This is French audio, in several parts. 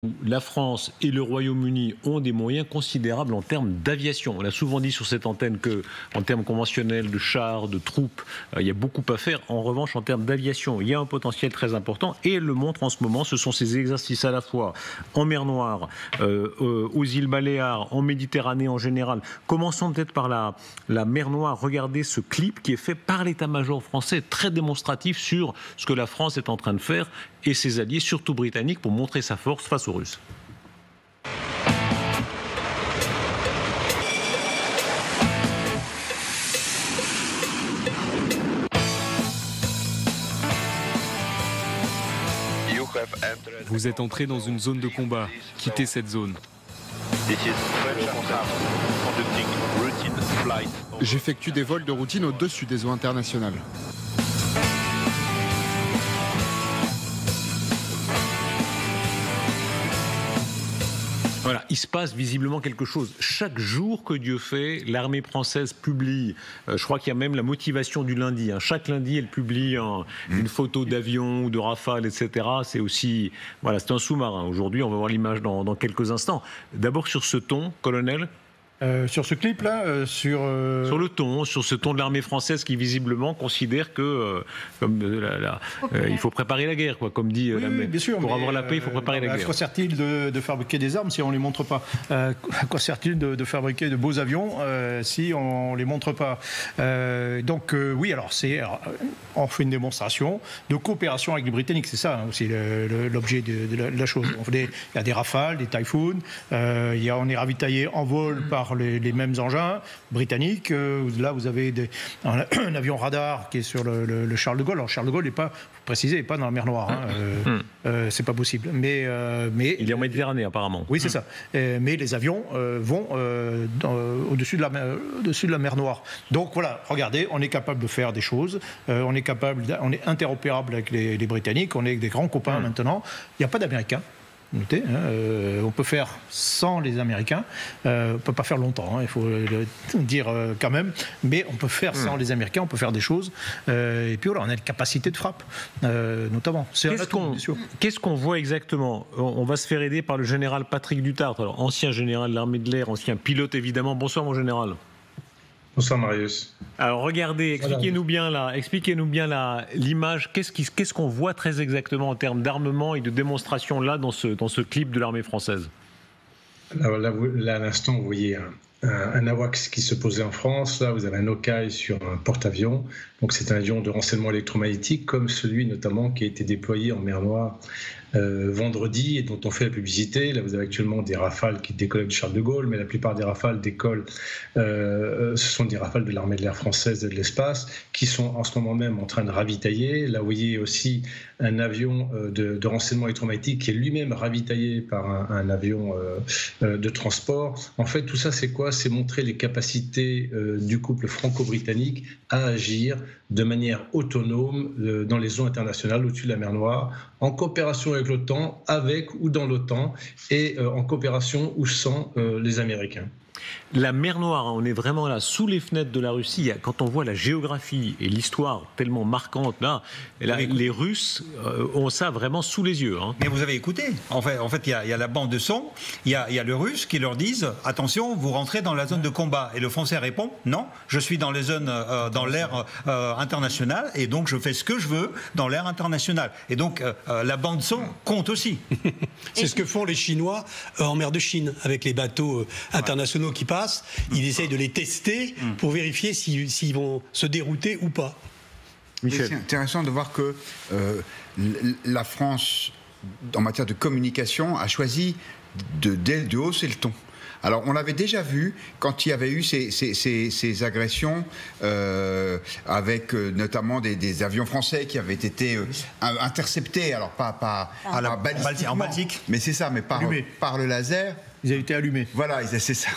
La France et le Royaume-Uni ont des moyens considérables en termes d'aviation. On a souvent dit sur cette antenne que, en termes conventionnels, de chars, de troupes, il y a beaucoup à faire. En revanche, en termes d'aviation, il y a un potentiel très important et elle le montre en ce moment. Ce sont ces exercices à la fois en mer Noire, aux îles Baléares, en Méditerranée en général. Commençons peut-être par la mer Noire. Regardez ce clip qui est fait par l'état-major français, très démonstratif sur ce que la France est en train de faire et ses alliés, surtout britanniques, pour montrer sa force face aux Russes. Vous êtes entré dans une zone de combat. Quittez cette zone. J'effectue des vols de routine au-dessus des eaux internationales. Voilà, il se passe visiblement quelque chose. Chaque jour que Dieu fait, l'armée française publie, je crois qu'il y a même la motivation du lundi. Chaque lundi, elle publie une photo d'avion ou de Rafale, etc. C'est aussi, voilà, c'est un sous-marin. Aujourd'hui, on va voir l'image dans quelques instants. D'abord sur ce ton, colonel. Sur ce clip-là, sur le ton, sur ce ton de l'armée française qui visiblement considère que il faut préparer la guerre, quoi, comme dit oui, bien sûr, pour avoir la paix, il faut préparer la guerre. À quoi sert-il de fabriquer des armes si on ne les montre pas? À quoi sert-il de fabriquer de beaux avions si on ne les montre pas? Donc oui, alors on fait une démonstration de coopération avec les Britanniques, c'est ça aussi l'objet de la chose. Il y a des Rafales, des Typhoon, on est ravitaillé en vol par les mêmes engins britanniques. Là, vous avez un avion radar qui est sur le Charles de Gaulle. Alors, Charles de Gaulle n'est pas, vous précisez, n'est pas dans la mer Noire. C'est pas possible. Mais il est en Méditerranée, apparemment. Oui, c'est ça. Mais les avions vont au-dessus de la mer Noire. Donc voilà, regardez, on est capable de faire des choses. On est interopérable avec les Britanniques. On est des grands copains maintenant. Il n'y a pas d'Américains. Notez, on peut faire sans les Américains, on ne peut pas faire longtemps, il faut le dire quand même, mais on peut faire sans les Américains, on peut faire des choses, et puis voilà, on a une capacité de frappe, notamment. Qu'est-ce qu'on voit exactement? On va se faire aider par le général Patrick Dutartre, alors, ancien général de l'armée de l'air, ancien pilote évidemment. Bonsoir mon général. Bonsoir Marius. Alors regardez, expliquez-nous bien l'image. Qu'est-ce qu'on voit très exactement en termes d'armement et de démonstration là dans ce clip de l'armée française? Là, à l'instant, vous voyez un AWACS qui se posait en France. Là, vous avez un Hawkeye sur un porte-avions. Donc c'est un avion de renseignement électromagnétique comme celui notamment qui a été déployé en mer Noire vendredi et dont on fait la publicité. Là, vous avez actuellement des Rafales qui décollent du Charles de Gaulle, mais la plupart des Rafales décollent, ce sont des Rafales de l'armée de l'air française et de l'espace qui sont en ce moment même en train de ravitailler. Là, vous voyez aussi un avion de renseignement électromagnétique qui est lui-même ravitaillé par un avion de transport. En fait, tout ça, c'est quoi? C'est montrer les capacités du couple franco-britannique à agir de manière autonome dans les eaux internationales au-dessus de la mer Noire, en coopération avec l'OTAN, avec ou dans l'OTAN, et en coopération ou sans les Américains. La mer Noire, on est vraiment là, sous les fenêtres de la Russie. Quand on voit la géographie et l'histoire tellement marquante, là les Russes ont ça vraiment sous les yeux. Mais vous avez écouté. En fait, il y a la bande de son, il y a le Russe qui leur disent « Attention, vous rentrez dans la zone de combat ». Et le Français répond « Non, je suis dans les zones, dans l'air international, et donc je fais ce que je veux dans l'air international ». Et donc, la bande son compte aussi. C'est ce que font les Chinois en mer de Chine, avec les bateaux internationaux qui passent. Ils essayent de les tester pour vérifier s'ils vont se dérouter ou pas. C'est intéressant de voir que la France, en matière de communication, a choisi de hausser le ton. Alors, on l'avait déjà vu quand il y avait eu ces agressions avec notamment des avions français qui avaient été interceptés, alors pas en Baltique, mais c'est ça, mais par le laser. Ils avaient été allumés. Voilà, c'est ça,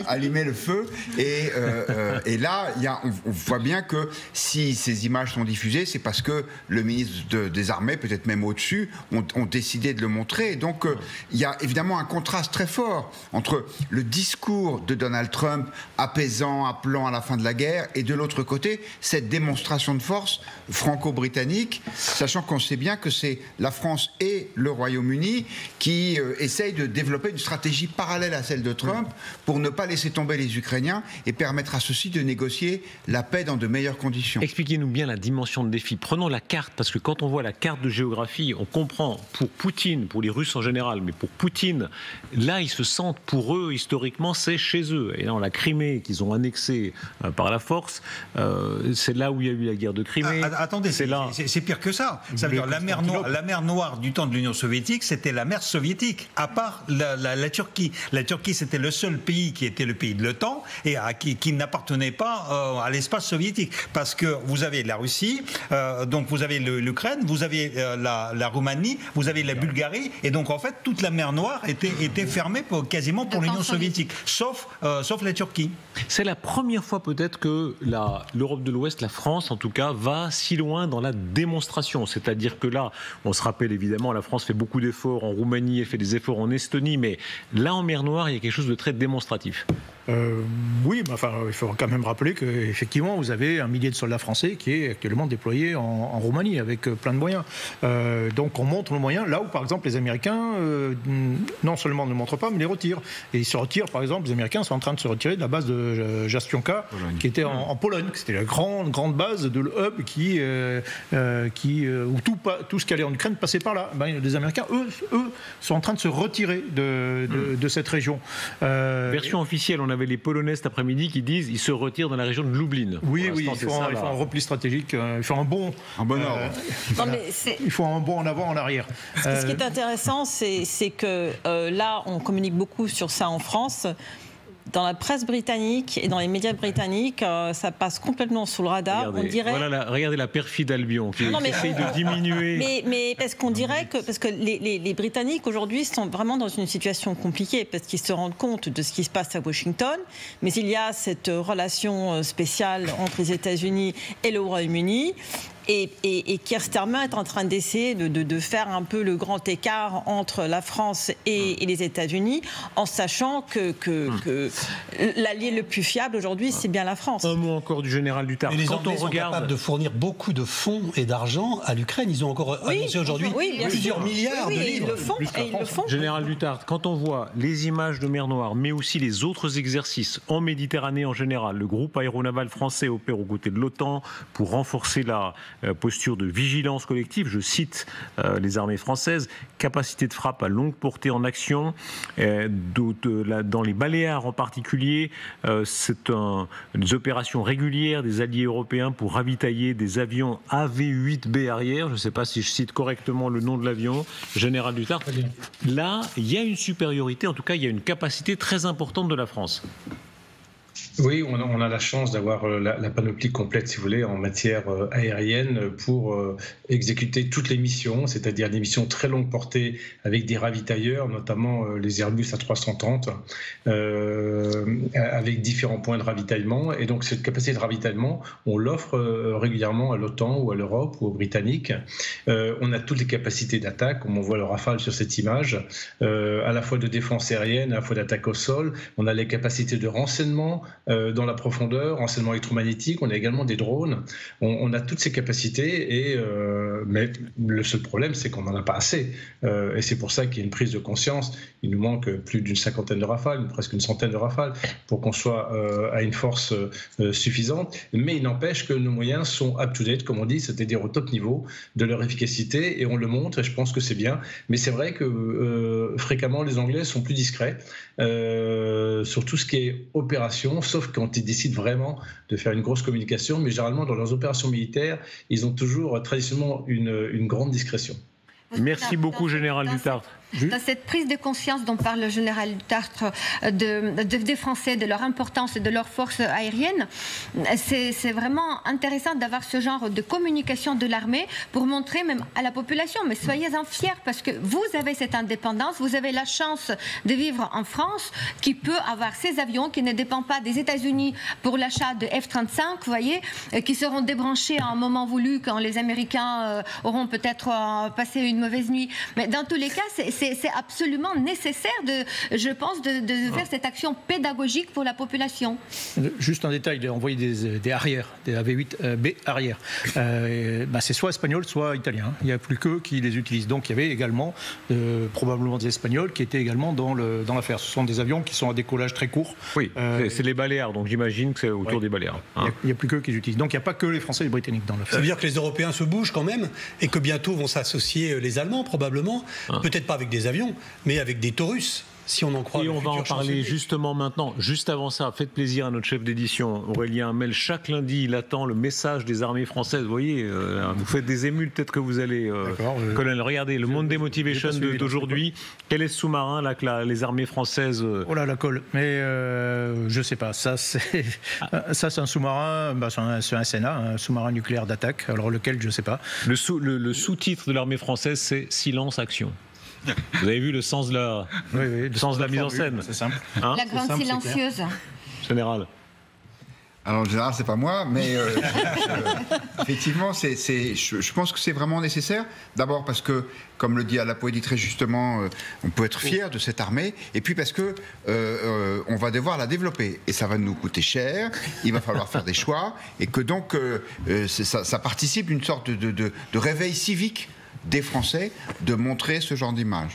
allumer le feu. Et là, on voit bien que si ces images sont diffusées, c'est parce que le ministre des Armées, peut-être même au-dessus, ont décidé de le montrer. Donc, il y a évidemment un contraste très fort entre le discours de Donald Trump, apaisant, appelant à la fin de la guerre, et de l'autre côté, cette démonstration de force franco-britannique, sachant qu'on sait bien que c'est la France et le Royaume-Uni qui essayent de développer une stratégie parallèle à celle de Trump pour ne pas laisser tomber les Ukrainiens et permettre à ceux-ci de négocier la paix dans de meilleures conditions. Expliquez-nous bien la dimension de défi. Prenons la carte, parce que quand on voit la carte de géographie, on comprend pour Poutine, pour les Russes en général, mais pour Poutine, là, ils se sentent, pour eux, historiquement, c'est chez eux. Et dans la Crimée, qu'ils ont annexée par la force, c'est là où il y a eu la guerre de Crimée. Attendez, c'est pire que ça. Ça veut dire la mer Noire du temps de l'Union soviétique, c'était la mer soviétique, à part la Turquie. La Turquie, c'était le seul pays qui était le pays de l'OTAN et qui n'appartenait pas à l'espace soviétique. Parce que vous avez la Russie, donc vous avez l'Ukraine, vous avez la Roumanie, vous avez la Bulgarie, et donc en fait toute la mer Noire était fermée quasiment pour l'Union soviétique, sauf la Turquie. C'est la première fois peut-être que l'Europe de l'Ouest, la France en tout cas, va si loin dans la démonstration. C'est-à-dire que là, on se rappelle évidemment, la France fait beaucoup d'efforts en Roumanie, elle fait des efforts en Estonie, mais là en mer Noire, il y a quelque chose de très démonstratif. Oui, mais enfin, il faut quand même rappeler qu'effectivement, vous avez 1 millier de soldats français qui est actuellement déployé en Roumanie avec plein de moyens. Donc on montre nos moyens là où, par exemple, les Américains non seulement ne montrent pas, mais les retirent. Et ils se retirent, par exemple, les Américains sont en train de se retirer de la base de Jastrzębie, qui était en Pologne. C'était la grande base de l'hub où tout ce qui allait en Ukraine passait par là. Les Américains, eux, sont en train de se retirer de cette région. Version officielle, on avait les Polonais cet après-midi qui disent qu'ils se retirent dans la région de Lublin. Oui, ils font un repli stratégique, ils font un bond en avant, en arrière. Ce qui est intéressant, c'est que là, on communique beaucoup sur ça en France. Dans la presse britannique et dans les médias britanniques, ça passe complètement sous le radar. Regardez la perfide Albion qui essaye de diminuer. Mais parce qu'on dirait parce que les Britanniques aujourd'hui sont vraiment dans une situation compliquée parce qu'ils se rendent compte de ce qui se passe à Washington, mais il y a cette relation spéciale entre les États-Unis et le Royaume-Uni. Et Keir Starmer est en train d'essayer de faire un peu le grand écart entre la France et les États-Unis, en sachant que l'allié le plus fiable aujourd'hui, c'est bien la France. Un mot encore du général Dutart. Les Anglais sont capables de fournir beaucoup de fonds et d'argent à l'Ukraine. Ils ont encore annoncé aujourd'hui plusieurs milliards de livres. Ils le font. Général Dutart, quand on voit les images de mer Noire, mais aussi les autres exercices en Méditerranée en général, le groupe aéronaval français opère aux côtés de l'OTAN pour renforcer la posture de vigilance collective, je cite les armées françaises, capacité de frappe à longue portée en action, dans les Baléares en particulier, c'est des opérations régulières des alliés européens pour ravitailler des avions AV-8B arrière, je ne sais pas si je cite correctement le nom de l'avion, Général Dutart. Là, il y a une supériorité, en tout cas il y a une capacité très importante de la France. Oui, on a la chance d'avoir la panoplie complète, si vous voulez, en matière aérienne pour exécuter toutes les missions, c'est-à-dire des missions très longue portée avec des ravitailleurs, notamment les Airbus A330, avec différents points de ravitaillement. Et donc cette capacité de ravitaillement, on l'offre régulièrement à l'OTAN ou à l'Europe ou aux Britanniques. On a toutes les capacités d'attaque, comme on voit le Rafale sur cette image, à la fois de défense aérienne, à la fois d'attaque au sol. On a les capacités de renseignement dans la profondeur, renseignement électromagnétique, on a également des drones, on a toutes ces capacités, mais le seul problème c'est qu'on n'en a pas assez, et c'est pour ça qu'il y a une prise de conscience. Il nous manque plus d'une cinquantaine de Rafales, presque une centaine de Rafales, pour qu'on soit à une force suffisante, mais il n'empêche que nos moyens sont up-to-date, comme on dit, c'est-à-dire au top niveau de leur efficacité, et on le montre, et je pense que c'est bien, mais c'est vrai que fréquemment les Anglais sont plus discrets sur tout ce qui est opération, sauf quand ils décident vraiment de faire une grosse communication, mais généralement dans leurs opérations militaires, ils ont toujours traditionnellement une grande discrétion. Merci beaucoup, Général Dutartre. Dans cette prise de conscience dont parle le général Dutartre des Français, de leur importance et de leur force aérienne, c'est vraiment intéressant d'avoir ce genre de communication de l'armée pour montrer même à la population, mais soyez-en fiers parce que vous avez cette indépendance, vous avez la chance de vivre en France qui peut avoir ces avions qui ne dépendent pas des États-Unis pour l'achat de F-35, vous voyez, qui seront débranchés à un moment voulu quand les Américains auront peut-être passé une mauvaise nuit. Mais dans tous les cas, c'est absolument nécessaire, je pense, de faire cette action pédagogique pour la population. Juste un détail, il a envoyé des arrières, des AV8B arrières. C'est soit espagnol, soit italien. Il n'y a plus qu'eux qui les utilisent. Donc il y avait également probablement des Espagnols qui étaient également dans l'affaire. Ce sont des avions qui sont à décollage très court. Oui, c'est les Baléares, donc j'imagine que c'est autour des Baléares. Il n'y a plus qu'eux qui les utilisent. Donc il n'y a pas que les Français et les Britanniques dans l'affaire. Ça veut dire que les Européens se bougent quand même et que bientôt vont s'associer les Allemands probablement, peut-être pas avec des avions, mais avec des Taurus. Si on en croit. Et on va en parler justement maintenant. Juste avant ça, faites plaisir à notre chef d'édition, Aurélien Hamel. Chaque lundi, il attend le message des armées françaises. Vous voyez, vous faites des émules, peut-être que vous allez... Colonel, regardez, le Monday Motivation d'aujourd'hui. Quel est ce sous-marin là que les armées françaises... Oh là, la colle. Mais je ne sais pas. Ça, c'est un sous-marin, c'est un Sénat, un sous-marin nucléaire d'attaque. Alors lequel, je ne sais pas. Le sous-titre de l'armée française, c'est « Silence, action ». Vous avez vu le sens de la, sens de la mise en scène. C'est simple. La grande silencieuse. Général. Alors, en général, c'est pas moi, mais effectivement, je pense que c'est vraiment nécessaire. D'abord parce que, comme le dit Alapoedi très justement, on peut être fier de cette armée. Et puis parce que on va devoir la développer. Et ça va nous coûter cher. Il va falloir faire des choix. Et que donc, ça participe d'une sorte de réveil civique des Français de montrer ce genre d'image.